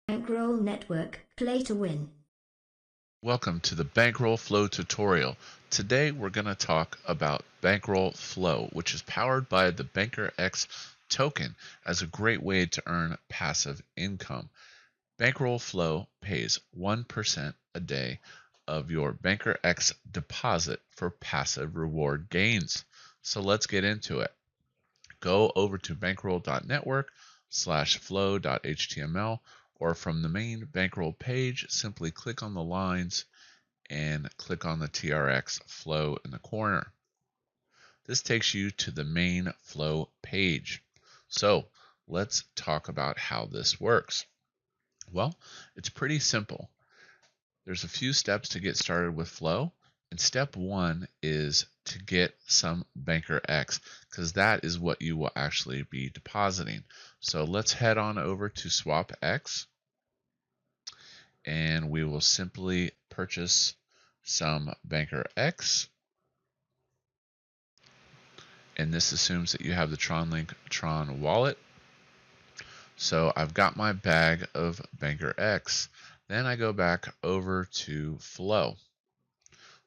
Bankroll Network, play to win. Welcome to the Bankroll Flow tutorial. Today we're going to talk about Bankroll Flow, which is powered by the BNKRX token as a great way to earn passive income. Bankroll Flow pays 1% a day of your BNKRX deposit for passive reward gains. So let's get into it. Go over to bankroll.network/flow.html, or from the main Bankroll page, simply click on the lines and click on the TRX flow in the corner. This takes you to the main flow page. So let's talk about how this works. Well, it's pretty simple. There's a few steps to get started with flow. And step one is to get some BNKRX, because that is what you will actually be depositing. So let's head on over to SwapX, and we will simply purchase some BNKRX. And this assumes that you have the Tronlink Tron wallet. So I've got my bag of BNKRX. Then I go back over to Flow.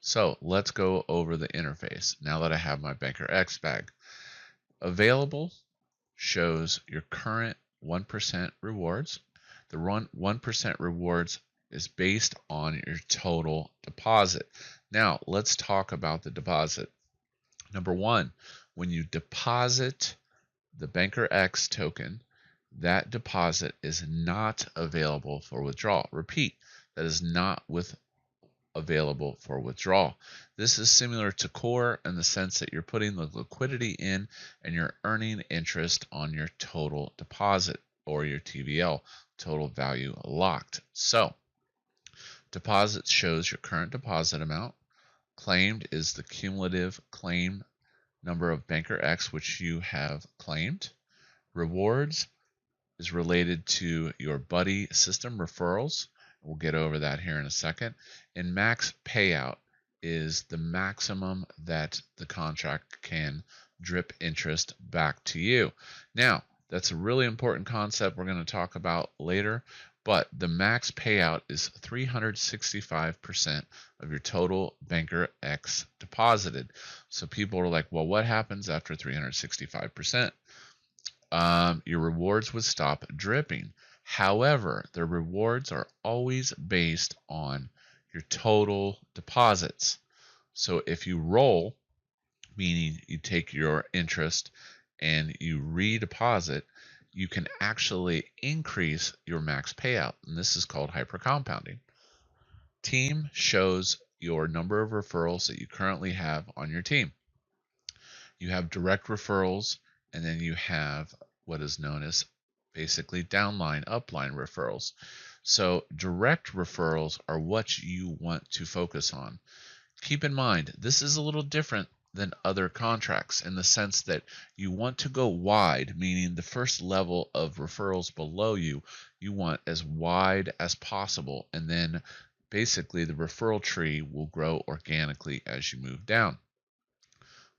So let's go over the interface now that I have my BNKRX bag. Available shows your current 1% rewards. The 1% rewards is based on your total deposit. Now let's talk about the deposit. Number one, when you deposit the BNKRX token, that deposit is not available for withdrawal. Repeat, that is not available for withdrawal. This is similar to core in the sense that you're putting the liquidity in and you're earning interest on your total deposit, or your TVL, total value locked. So deposit shows your current deposit amount. Claimed is the cumulative claim number of BNKRX which you have claimed. Rewards is related to your buddy system referrals. We'll get over that here in a second. And max payout is the maximum that the contract can drip interest back to you. Now, that's a really important concept we're going to talk about later, but the max payout is 365% of your total BNKRX deposited. So people are like, well, what happens after 365%? Your rewards would stop dripping. However, the rewards are always based on your total deposits. So if you roll, meaning you take your interest and you redeposit, you can actually increase your max payout, and this is called hypercompounding. Team shows your number of referrals that you currently have on your team. You have direct referrals, and then you have what is known as basically downline, upline referrals. So direct referrals are what you want to focus on. Keep in mind, this is a little different than other contracts in the sense that you want to go wide, meaning the first level of referrals below you, you want as wide as possible, and then basically the referral tree will grow organically as you move down.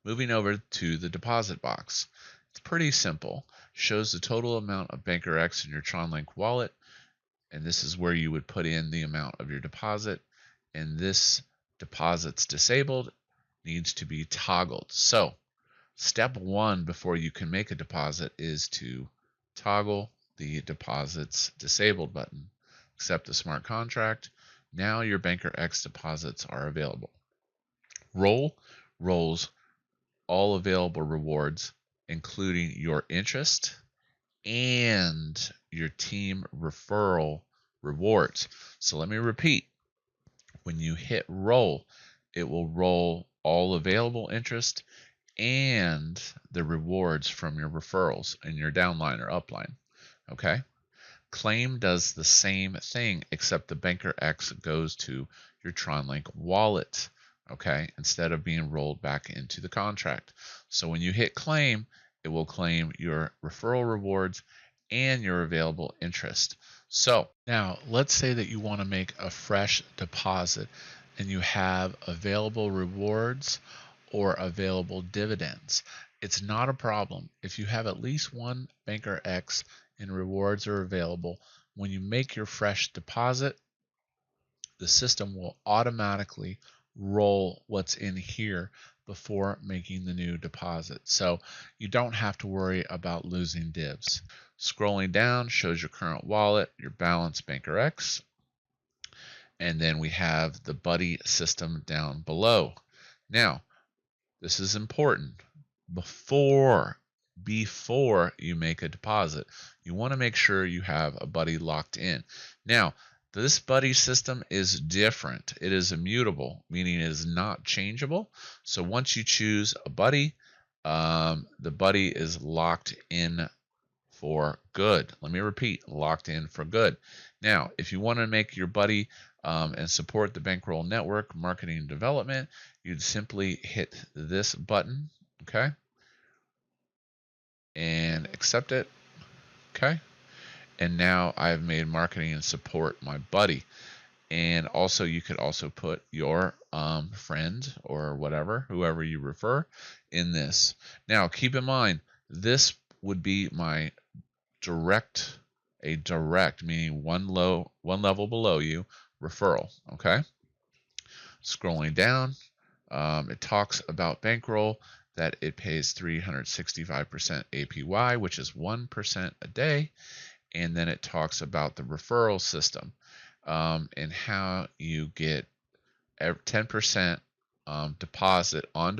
Moving over to the deposit box. It's pretty simple. Shows the total amount of BNKRX in your Tronlink wallet, and this is where you would put in the amount of your deposit, and this deposit's disabled, needs to be toggled. So step one before you can make a deposit is to toggle the deposits disabled button. Accept the smart contract. Now your BNKRX deposits are available. Roll rolls all available rewards, including your interest and your team referral rewards. So let me repeat. When you hit roll, it will roll all available interest and the rewards from your referrals in your downline or upline. Okay? Claim does the same thing, except the BNKRX goes to your Tronlink wallet. Okay, instead of being rolled back into the contract. So when you hit claim, it will claim your referral rewards and your available interest. So now let's say that you want to make a fresh deposit and you have available rewards or available dividends. It's not a problem. If you have at least one BNKRX and rewards are available, when you make your fresh deposit, the system will automatically roll what's in here before making the new deposit. So you don't have to worry about losing dibs. Scrolling down shows your current wallet, your balance, BANKRX, and then we have the buddy system down below. Now, this is important. Before you make a deposit, you want to make sure you have a buddy locked in. Now, this buddy system is different. It is immutable, meaning it is not changeable. So once you choose a buddy, the buddy is locked in for good. Let me repeat, locked in for good. Now, if you want to make your buddy and support the Bankroll network marketing and development, you'd simply hit this button, okay, and accept it, okay. And now I've made marketing and support my buddy. And also, you could also put your friend or whatever, whoever you refer, in this. Now, keep in mind, this would be my direct, meaning one level below you, referral. Okay. Scrolling down, it talks about Bankroll, that it pays 365% APY, which is 1% a day. And then it talks about the referral system and how you get 10% deposit on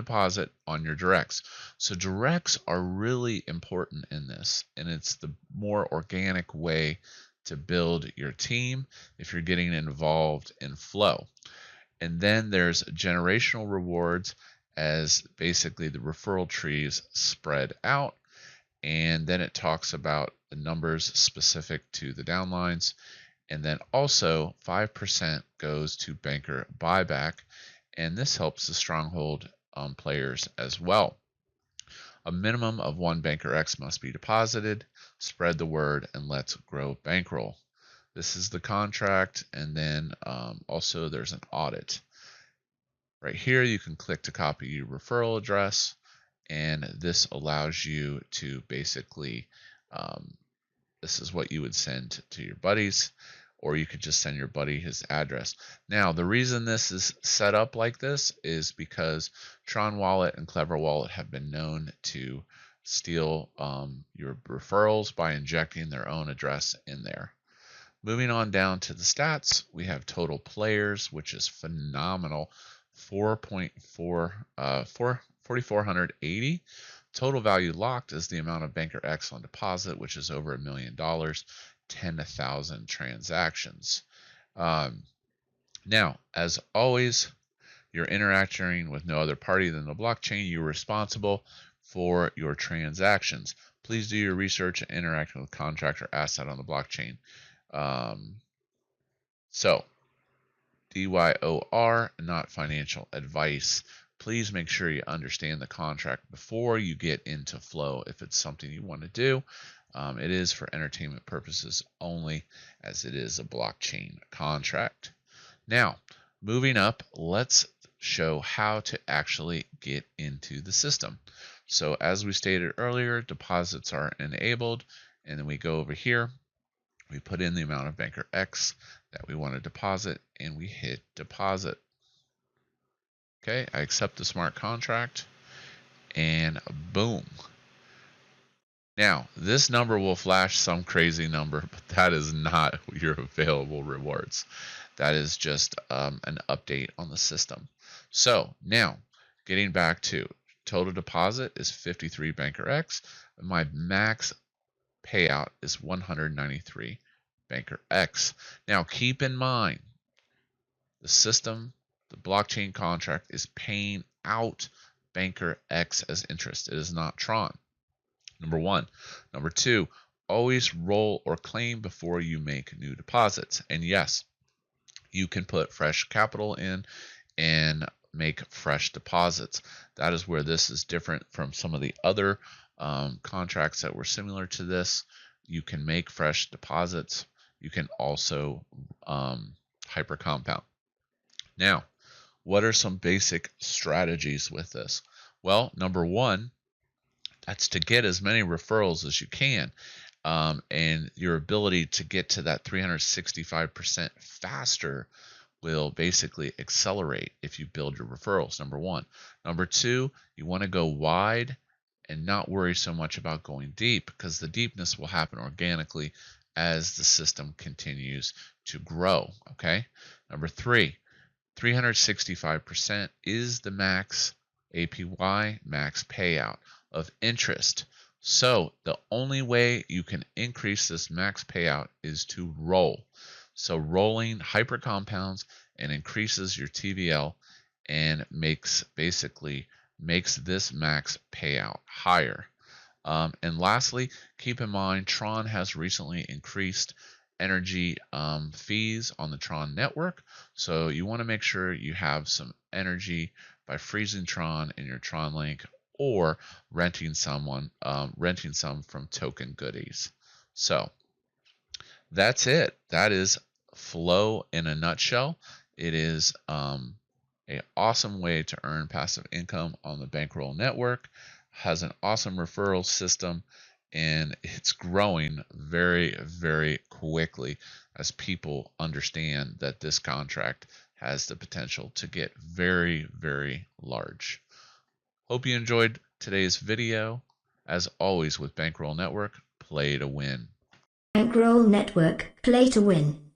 your directs. So directs are really important in this, and it's the more organic way to build your team if you're getting involved in flow. And then there's generational rewards as basically the referral trees spread out. And then it talks about the numbers specific to the downlines. And then also 5% goes to banker buyback. And this helps the stronghold players as well. A minimum of 1 BANKRX must be deposited. Spread the word and let's grow Bankroll. This is the contract, and then also there's an audit. Right here you can click to copy your referral address, and this allows you to basically, this is what you would send to your buddies, or you could just send your buddy his address. Now, the reason this is set up like this is because Tron Wallet and Clever Wallet have been known to steal your referrals by injecting their own address in there. Moving on down to the stats, we have total players, which is phenomenal, 4,480. Total value locked is the amount of BANKRX on deposit, which is over $1 million, 10,000 transactions. Now, as always, you're interacting with no other party than the blockchain. You're responsible for your transactions. Please do your research and interact with contract or asset on the blockchain. So, DYOR, not financial advice. Please make sure you understand the contract before you get into flow if it's something you want to do. It is for entertainment purposes only, as it is a blockchain contract. Now, moving up, let's show how to actually get into the system. So as we stated earlier, deposits are enabled, and then we go over here. We put in the amount of BANKRX that we want to deposit, and we hit deposit. Okay, I accept the smart contract, and boom. Now, this number will flash some crazy number, but that is not your available rewards. That is just an update on the system. So now, getting back to total deposit is 53 BANKRX. My max payout is 193 BANKRX. Now, keep in mind, the system, the blockchain contract, is paying out BANKRX as interest. It is not Tron. Number one. Number two, always roll or claim before you make new deposits. And yes, you can put fresh capital in and make fresh deposits. That is where this is different from some of the other contracts that were similar to this. You can make fresh deposits. You can also hyper compound. Now, what are some basic strategies with this? Well, number one, that's to get as many referrals as you can. and your ability to get to that 365% faster will basically accelerate if you build your referrals, number one. Number two, you want to go wide and not worry so much about going deep, because the deepness will happen organically as the system continues to grow, okay? Number three, 365% is the max APY, max payout of interest. So the only way you can increase this max payout is to roll. So rolling hyper compounds and increases your TVL and basically makes this max payout higher. And lastly, keep in mind Tron has recently increased energy fees on the Tron network, so you want to make sure you have some energy by freezing Tron in your Tronlink or renting some from Token Goodies. So that's it. That is Flow in a nutshell. It is an awesome way to earn passive income on the Bankroll network. Has an awesome referral system, and it's growing very, very quickly as people understand that this contract has the potential to get very, very large. Hope you enjoyed today's video. As always with Bankroll Network, play to win. Bankroll Network, play to win.